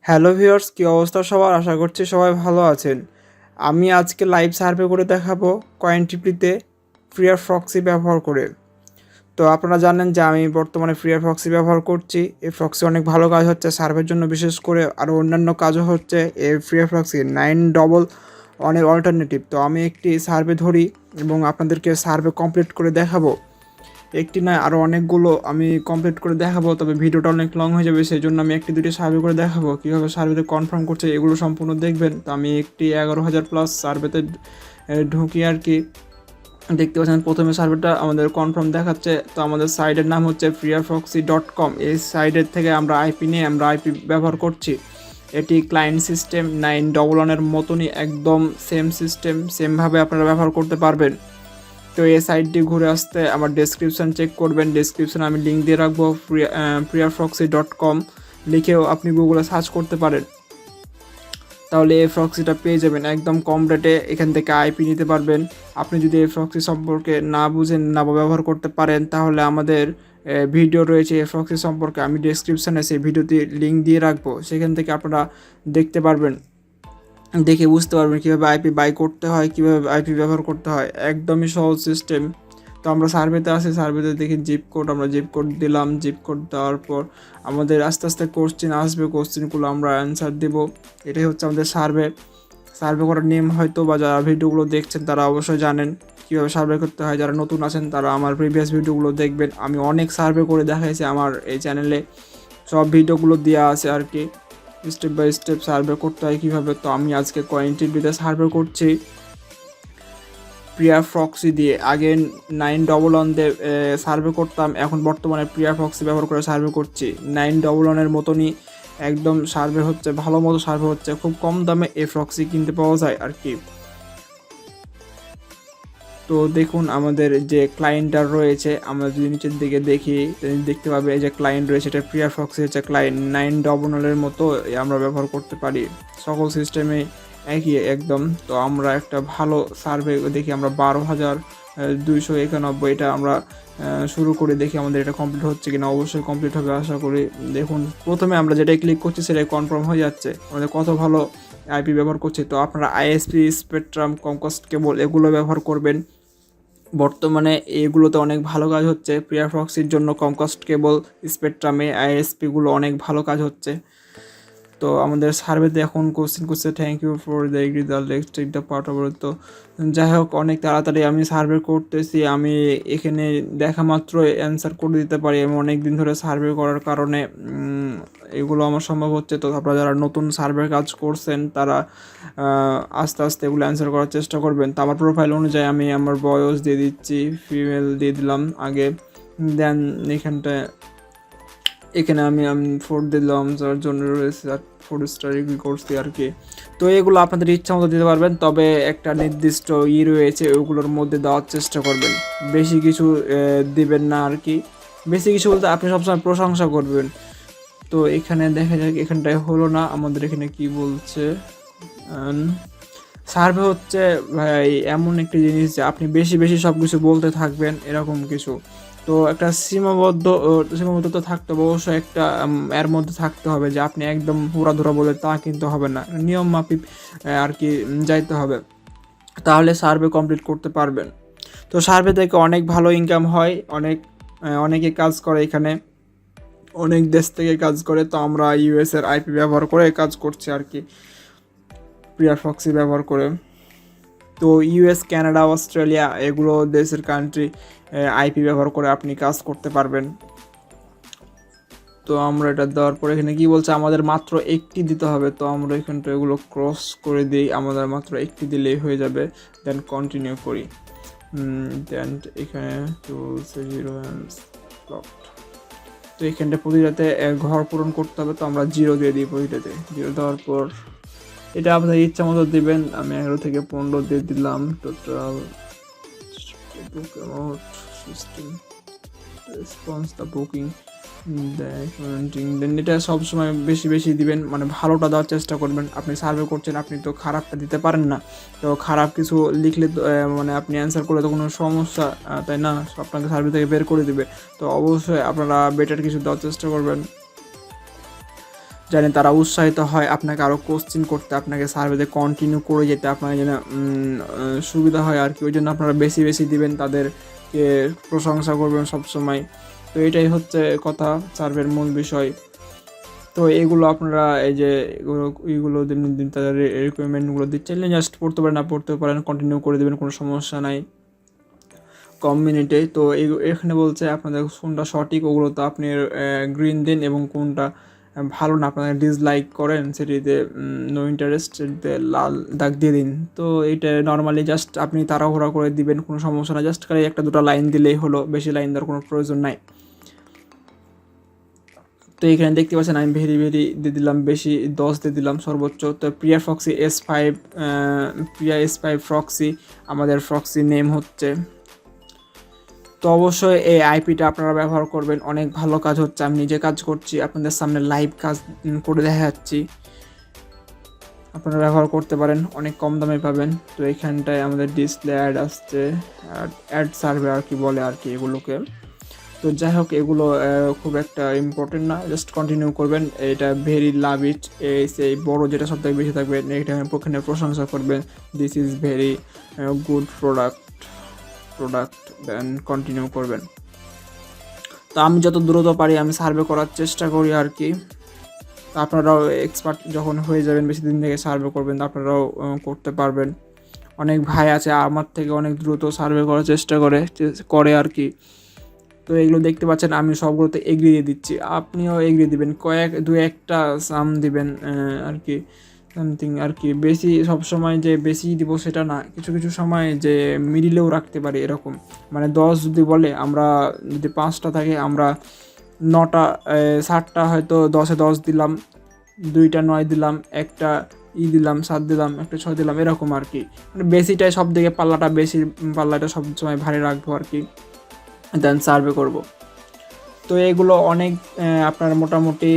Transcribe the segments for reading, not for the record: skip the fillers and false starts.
Hello viewers, কী অবস্থা সবার? আশা করছি সবাই ভালো আছেন। আমি আজকে লাইভ সার্ভে করে দেখাবো কয়েনটিপ্লিতে প্রক্সি ব্যবহার করে। তো আপনারা জানেন যে আমি বর্তমানে প্রক্সি ব্যবহার করছি। এই প্রক্সি অনেক ভালো কাজ হচ্ছে সার্ভের জন্য, বিশেষ করে আরও অন্যান্য কাজও হচ্ছে এই প্রক্সি 9 অনেক অল্টারনেটিভ। তো আমি একটি সার্ভে ধরি এবং আপনাদেরকে সার্ভে কমপ্লিট করে দেখাবো। একটি নয়, আরও অনেকগুলো আমি কমপ্লিট করে দেখাবো, তবে ভিডিওটা অনেক লং হয়ে যাবে, সেই জন্য আমি একটি দুটি সার্ভে করে দেখাবো কীভাবে সার্ভেতে কনফার্ম করছে, এগুলো সম্পূর্ণ দেখবেন। তো আমি একটি 11,000+ সার্ভেতে ঢুকি আর কি। দেখতে পাচ্ছেন প্রথমে সার্ভেটা আমাদের কনফার্ম দেখাচ্ছে। তো আমাদের সাইটের নাম হচ্ছে piaproxy.com। এই সাইটের থেকে আমরা আইপি নিয়ে আমরা আইপি ব্যবহার করছি। এটি ক্লায়েন্ট সিস্টেম 911-এর মতনই, একদম সেম সিস্টেম, সেমভাবে আপনারা ব্যবহার করতে পারবেন। তো এই সাইটটি ঘুরে আসতে আমার ডেসক্রিপশান চেক করবেন। ডেসক্রিপশানে আমি লিঙ্ক দিয়ে রাখবো। piaproxy.com লিখেও আপনি গুগলে সার্চ করতে পারেন, তাহলে এই প্রক্সিটা পেয়ে যাবেন একদম কম রেটে। এখান থেকে আইপি নিতে পারবেন। আপনি যদি এই প্রক্সি সম্পর্কে না বুঝেন, না ব্যবহার করতে পারেন, তাহলে আমাদের ভিডিও রয়েছে এই প্রক্সি সম্পর্কে, আমি ডেসক্রিপশানে সেই ভিডিওতে লিঙ্ক দিয়ে রাখবো, সেখান থেকে আপনারা দেখতে পারবেন, দেখে বুঝতে পারবেন কীভাবে আইপি বাই করতে হয়, কীভাবে আইপি ব্যবহার করতে হয়। একদমই সহজ সিস্টেম। তো আমরা সার্ভেতে আসি, সার্ভেতে দেখি জিপ কোড, আমরা জিপ কোড দিলাম। জিপ কোড দেওয়ার পর আমাদের আস্তে আস্তে কোশ্চেন আসবে, কোশ্চেনগুলো আমরা অ্যান্সার দেবো। এটাই হচ্ছে আমাদের সার্ভে করার নিয়ম। হয়তো বা যারা ভিডিওগুলো দেখছেন তারা অবশ্যই জানেন কীভাবে সার্ভে করতে হয়। যারা নতুন আছেন তারা আমার প্রিভিয়াস ভিডিওগুলো দেখবেন। আমি অনেক সার্ভে করে দেখাইছি আমার এই চ্যানেলে, সব ভিডিওগুলো দেওয়া আছে আর কি, স্টেপ বাই স্টেপ সার্ভে করতে হয় কীভাবে। তো আমি আজকে কয়েনটিপ্লিতে সার্ভে করছি প্রক্সি দিয়ে। আগে 911 দিয়ে সার্ভে করতাম, এখন বর্তমানে প্রক্সি ব্যবহার করে সার্ভে করছি। 911-এর মতনই একদম সার্ভে হচ্ছে, ভালো মতো সার্ভে হচ্ছে। খুব কম দামে এই প্রক্সি কিনতে পাওয়া যায় আর কি। তো দেখুন আমাদের যে ক্লায়েন্টটা রয়েছে, আমরা যদি নিচের দিকে দেখি দেখতে পাবে এই যে ক্লায়েন্ট রয়েছে, এটা প্রক্সি হচ্ছে ক্লায়েন্ট। 911-এর মতো আমরা ব্যবহার করতে পারি, সকল সিস্টেমে একই একদম। তো আমরা একটা ভালো সার্ভে দেখি, আমরা 12,291 এটা আমরা শুরু করে দেখি আমাদের এটা কমপ্লিট হচ্ছে কিনা। অবশ্যই কমপ্লিট হবে আশা করি। দেখুন প্রথমে আমরা যেটাই ক্লিক করছি সেটাই কনফার্ম হয়ে যাচ্ছে, আমাদের কত ভালো আইপি ব্যবহার করছি। তো আপনারা আইএসপি, স্পেকট্রাম, কমকাস্ট কেবল এগুলো ব্যবহার করবেন। বর্তমানে এগুলোতে অনেক ভালো কাজ হচ্ছে। প্রক্সির জন্য কমকাস্ট কেবল, স্পেকট্রামে আইএসপিগুলো অনেক ভালো কাজ হচ্ছে। তো আমাদের সার্ভেতে এখন কোশ্চেন করছে, thank you for the agree the let's take the part over. তো যাই হোক, অনেক তাড়াতাড়ি আমি সার্ভে করতেছি। আমি এখানে দেখা মাত্রই অ্যান্সার করে দিতে পারি। আমি অনেক দিন ধরে সার্ভে করার কারণে এগুলো আমার সম্ভব হচ্ছে। তো আপনারা যারা নতুন সার্ভে কাজ করছেন তারা আস্তে আস্তে এগুলো অ্যান্সার করার চেষ্টা করবেন। তো আমার প্রোফাইল অনুযায়ী আমি আমার বয়স দিয়ে দিচ্ছি, ফিমেল দিয়ে দিলাম আগে। দেন এখানে আমি 4 দিলাম, যার জন্য রয়েছে 4 স্টার করছি আর কি। তো এগুলো আপনাদের ইচ্ছা মতো দিতে পারবেন, তবে একটা নির্দিষ্ট রয়েছে, ওইগুলোর মধ্যে দেওয়ার চেষ্টা করবেন। বেশি কিছু দিবেন না আর কি। বেশি কিছু বলতে আপনি সবসময় প্রশংসা করবেন। তো এখানে দেখা যাক, এখানটায় হলো না। আমাদের এখানে কি বলছে, সার্ভে হচ্ছে ভাই এমন একটি জিনিস যে আপনি বেশি বেশি সব কিছু বলতে থাকবেন, এরকম কিছু। তো একটা সীমাবদ্ধতা থাকতে হবে, অবশ্যই একটা এর মধ্যে থাকতে হবে যে আপনি একদম হুড়াধুরা বলে তা কিন্তু হবে না, নিয়ম মাফিক আর কি যাইতে হবে, তাহলে সার্ভে কমপ্লিট করতে পারবেন। তো সার্ভে থেকে অনেক ভালো ইনকাম হয়, অনেকে কাজ করে এখানে, অনেক দেশ থেকে কাজ করে। তো আমরা ইউএসের আইপি ব্যবহার করে কাজ করছি আর কি, প্রক্সি ব্যবহার করে। তো ইউএস, কানাডা, অস্ট্রেলিয়া এগুলো দেশের কান্ট্রি আইপি ব্যবহার করে আপনি কাজ করতে পারবেন। তো আমরা এটা দেওয়ার পর এখানে কি বলছে, আমাদের মাত্র একটি দিতে হবে। তো আমরা এখানটা এগুলো ক্রস করে দিই, আমাদের মাত্র একটি দিলেই হয়ে যাবে। দেন কন্টিনিউ করি। দেন এখানে বলছে 0 তো এখানটা প্রতিটাতে ঘর পূরণ করতে হবে। তো আমরা 0 দিয়ে দিই প্রতিটাতে। 0 দেওয়ার পর এটা আপনাদের ইচ্ছা মতো দেবেন। আমি 11 থেকে 15 দিয়ে দিলাম। Total system response the booking then এটা সবসময় বেশি বেশি দিবেন, মানে ভালোটা দেওয়ার চেষ্টা করবেন। আপনি সার্ভে করছেন, আপনি তো খারাপটা দিতে পারেন না। তো খারাপ কিছু লিখলে মানে আপনি অ্যান্সার করলে তো কোনো সমস্যা, তাই না, আপনাকে সার্ভে থেকে বের করে দেবে। তো অবশ্যই আপনারা বেটার কিছু দেওয়ার চেষ্টা করবেন। জানি তারা উৎসাহিত হয় আপনাকে আরও কোশ্চেন করতে, আপনাকে সার্ভেতে কন্টিনিউ করে যেতে, আপনার যেন সুবিধা হয় আর কি। ওই জন্য আপনারা বেশি বেশি দিবেন, তাদেরকে প্রশংসা করবেন সবসময়। তো এটাই হচ্ছে কথা, সার্ভের মূল বিষয়। তো এগুলো আপনারা এই যে এইগুলো দিন তাদের রিকোয়ারমেন্টগুলো দিচ্ছে, জাস্ট পড়তে পারেন, না পড়তে পারেন, কন্টিনিউ করে দেবেন, কোনো সমস্যা নাই কম মিনিটে। তো এখানে বলছে আপনাদের কোনটা সঠিক, ওগুলো তো আপনি গ্রিন দিন, এবং কোনটা ভালো না আপনাদের ডিসলাইক করেন সেটিতে নো ইন্টারেস্ট, সেটিতে লাল দাগ দিয়ে দিন। তো এটা নর্মালি জাস্ট আপনি তাড়াহুড়া করে দিবেন, কোনো সমস্যা না, জাস্ট খালি একটা দুটো লাইন দিলেই হলো, বেশি লাইন দেওয়ার কোনো প্রয়োজন নাই। তো এখানে দেখতে পাচ্ছেন আমি ভেরি দিয়ে দিলাম, বেশি 10 দিয়ে দিলাম সর্বোচ্চ। তো পিয়াপ্রক্সি S5 প্রক্সি আমাদের প্রক্সি নেম হচ্ছে। তো অবশ্যই এই আইপিটা আপনারা ব্যবহার করবেন, অনেক ভালো কাজ হচ্ছে। আমি নিজে কাজ করছি, আপনাদের সামনে লাইভ কাজ করে দেখাচ্ছি, আপনারা ব্যবহার করতে পারেন, অনেক কম দামে পাবেন। তো এখানটায় আমাদের ডিসপ্লে অ্যাড আসছে, অ্যাড সার্ভে আর কি বলে আর কি এগুলোকে। তো যাই হোক, এগুলো খুব একটা ইম্পর্টেন্ট না, জাস্ট কন্টিনিউ করবেন। এটা ভেরি লাভ ইট, সেই বড় যেটা সব থেকে বেশি থাকবে এটা এখানে প্রশংসা করবেন, this is very good product then continue করবেন। তো আমি যত দ্রুত পারি আমি সার্ভে করার চেষ্টা করি আর কি। তো আপনারাও এক্সপার্ট যখন হয়ে যাবেন, বেশি দিন থেকে সার্ভে করবেন, আপনারাও করতে পারবেন। অনেক ভাই আছে আমার থেকে অনেক দ্রুত সার্ভে করার চেষ্টা করে আর কি। তো এগুলো দেখতে পাচ্ছেন আমি সবগুলোতে এগ্রি দিয়ে দিচ্ছি, আপনিও এগ্রি দিবেন, দু একটা সাম দিবেন আর কি, সামথিং আর কি। বেশি সবসময় যে বেশি দিব সেটা না, কিছু কিছু সময় যে মিডিলেও রাখতে পারি এরকম। মানে 10 যদি বলে, আমরা যদি 5টা থাকে আমরা 9টা 7টা হয়তো 10-এ 10 দিলাম, 2টা 9 দিলাম, একটা দিলাম 7 দিলাম, একটা 6 দিলাম, এরকম আর কি। মানে বেশিটাই সব দিকে পাল্লাটা সব সময় ভারী রাখবো আর কি, দেন সার্ভে করব। তো এগুলো অনেক আপনার মোটামুটি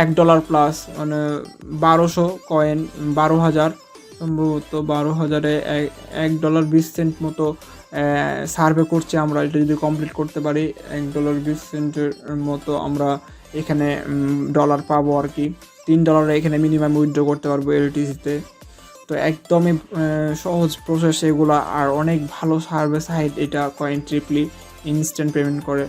$1 প্লাস, মানে 1200 কয়েন, 12,000 সম্ভবত, 12,000-এ $1.20 মতো সার্ভে করছি আমরা। এটা যদি কমপ্লিট করতে পারি $1.20 মতো আমরা এখানে ডলার পাবো আর কি। $3 এখানে মিনিমাম উইথড্র করতে পারবো এলটিসিতে। তো একদমই সহজ প্রসেস এগুলো, আর অনেক ভালো সার্ভে সাইট এটা, কয়েনট্রিপলি ইনস্ট্যান্ট পেমেন্ট করে।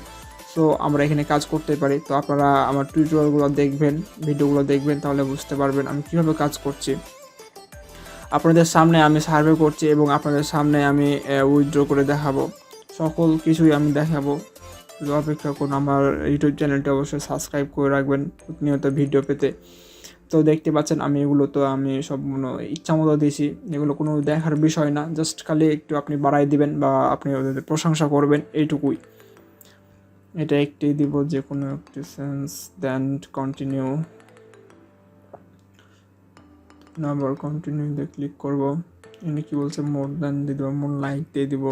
সো আমরা এখানে কাজ করতে পারি। তো আপনারা আমার টিউটোরিয়ালগুলো দেখবেন, ভিডিওগুলো দেখবেন, তাহলে বুঝতে পারবেন আমি কীভাবে কাজ করছি। আপনাদের সামনে আমি সার্ভে করছি এবং আপনাদের সামনে আমি উইথড্র করে দেখাবো, সকল কিছুই আমি দেখাবো। অপেক্ষা করুন, আমার ইউটিউব চ্যানেলটি অবশ্যই সাবস্ক্রাইব করে রাখবেন প্রতিনিয়ত ভিডিও পেতে। তো দেখতে পাচ্ছেন আমি এগুলো তো আমি সব ইচ্ছা মতো দিয়েছি, এগুলো কোনো দেখার বিষয় না, জাস্ট খালি একটু আপনি বাড়াই দিবেন বা আপনি ওদের প্রশংসা করবেন, এইটুকুই। এটা একটি দিব, যে কোনো একটি সেন্স, দেন কন্টিনিউ, আবার কন্টিনিউতে ক্লিক করব। এখানে কি বলছে, মোর দেন দিয়ে দেবো, মোর লাইক দিয়ে দিব।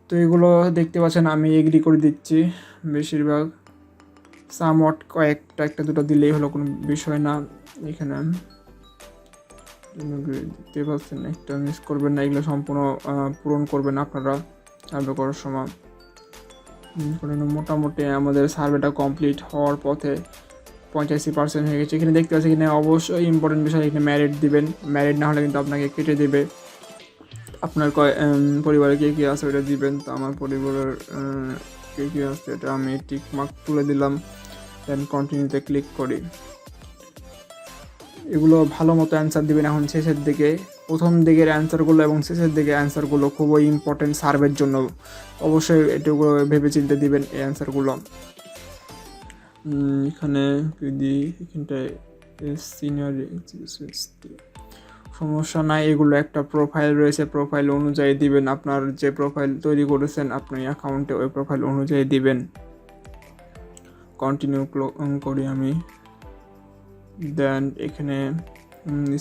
তো এগুলো দেখতে পাচ্ছেন আমি এগ্রি করে দিচ্ছি বেশিরভাগ, সামওয়াট একটা দুটো দিলেই হলো, কোনো বিষয় না। এখানে দেখতে পাচ্ছেন, একটা মিস করবেন না, এগুলো সম্পূর্ণ পূরণ করবেন আপনারা সার্ভে করার সময়। মোটামুটি আমাদের সার্ভেটা কমপ্লিট হওয়ার পথে 85% হয়ে গেছে। এখানে দেখতে পাচ্ছি, এখানে অবশ্যই ইম্পর্টেন্ট বিষয়, এখানে ম্যারিড দিবেন, ম্যারিড না হলে কিন্তু আপনাকে কেটে দেবে। আপনার পরিবারে কে কে আছে ওটা দিবেন। তো আমার পরিবারের কে কে আছে এটা আমি টিক মার্ক তুলে দিলাম, দেন কন্টিনিউতে ক্লিক করি। এগুলো ভালো মতো অ্যান্সার দিবেন। এখন শেষের দিকে, প্রথম দিকের অ্যান্সারগুলো এবং শেষের দিকে অ্যান্সারগুলো খুবই ইম্পর্টেন্ট সার্ভের জন্য, অবশ্যই এটুকু ভেবে চিন্তে দিবেন এই অ্যান্সারগুলো। এখানে যদি এখানটায় সিনিয়র, সমস্যা নাই, এগুলো একটা প্রোফাইল রয়েছে, প্রোফাইল অনুযায়ী দিবেন। আপনার যে প্রোফাইল তৈরি করেছেন আপনি অ্যাকাউন্টে, ওই প্রোফাইল অনুযায়ী দিবেন। কন্টিনিউ করি আমি, দেন এখানে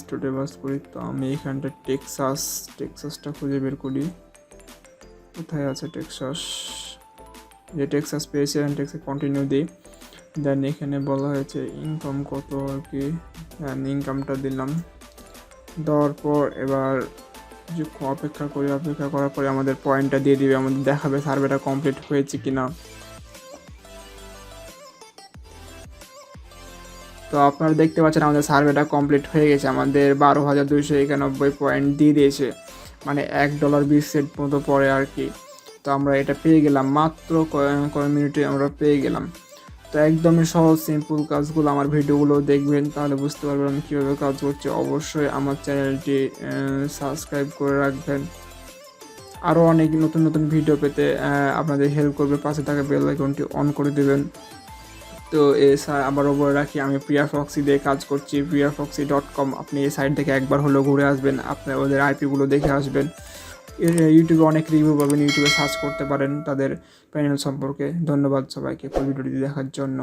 স্টুডে বাস করি। তো আমি এখানটা টেক্সাসটা খুঁজে বের করি, কোথায় আছে টেক্সাস, যে টেক্সাস পেয়েছি, টেক্সাস কন্টিনিউ দিই। দেন এখানে বলা হয়েছে ইনকাম কত আর কি, ইনকামটা দিলাম। দেওয়ার পর এবার অপেক্ষা করার পরে আমাদের পয়েন্টটা দিয়ে দিবে, আমাদের দেখাবে সার্ভেটা কমপ্লিট হয়েছে কিনা। তো আপনারা দেখতে পাচ্ছেন আমাদের সার্ভেটা কমপ্লিট হয়ে গেছে, আমাদের 12,291 পয়েন্ট দিয়ে দিয়েছে, মানে $1.20 মতো পড়ে আর কি। তো আমরা এটা পেয়ে গেলাম মাত্র কয়েক মিনিটে আমরা পেয়ে গেলাম। তো একদমই সহজ সিম্পল কাজগুলো, আমার ভিডিওগুলো দেখবেন তাহলে বুঝতে পারবেন আমি কীভাবে কাজ করছি। অবশ্যই আমার চ্যানেলটি সাবস্ক্রাইব করে রাখবেন, আরও অনেক নতুন নতুন ভিডিও পেতে আপনাদের হেল্প করবে। পাশে থাকা বেল আইকনটি অন করে দেবেন। তো আবারও বলে রাখি, আমি piaproxy দিয়ে কাজ করছি, piaproxy.com। আপনি এই সাইট থেকে একবার হলেও ঘুরে আসবেন, আপনার ওদের আইপিগুলো দেখে আসবেন। ইউটিউবে অনেক রিভিউ পাবেন, ইউটিউবে সার্চ করতে পারেন তাদের প্যানেল সম্পর্কে। ধন্যবাদ সবাইকে ভিডিওটি দেখার জন্য।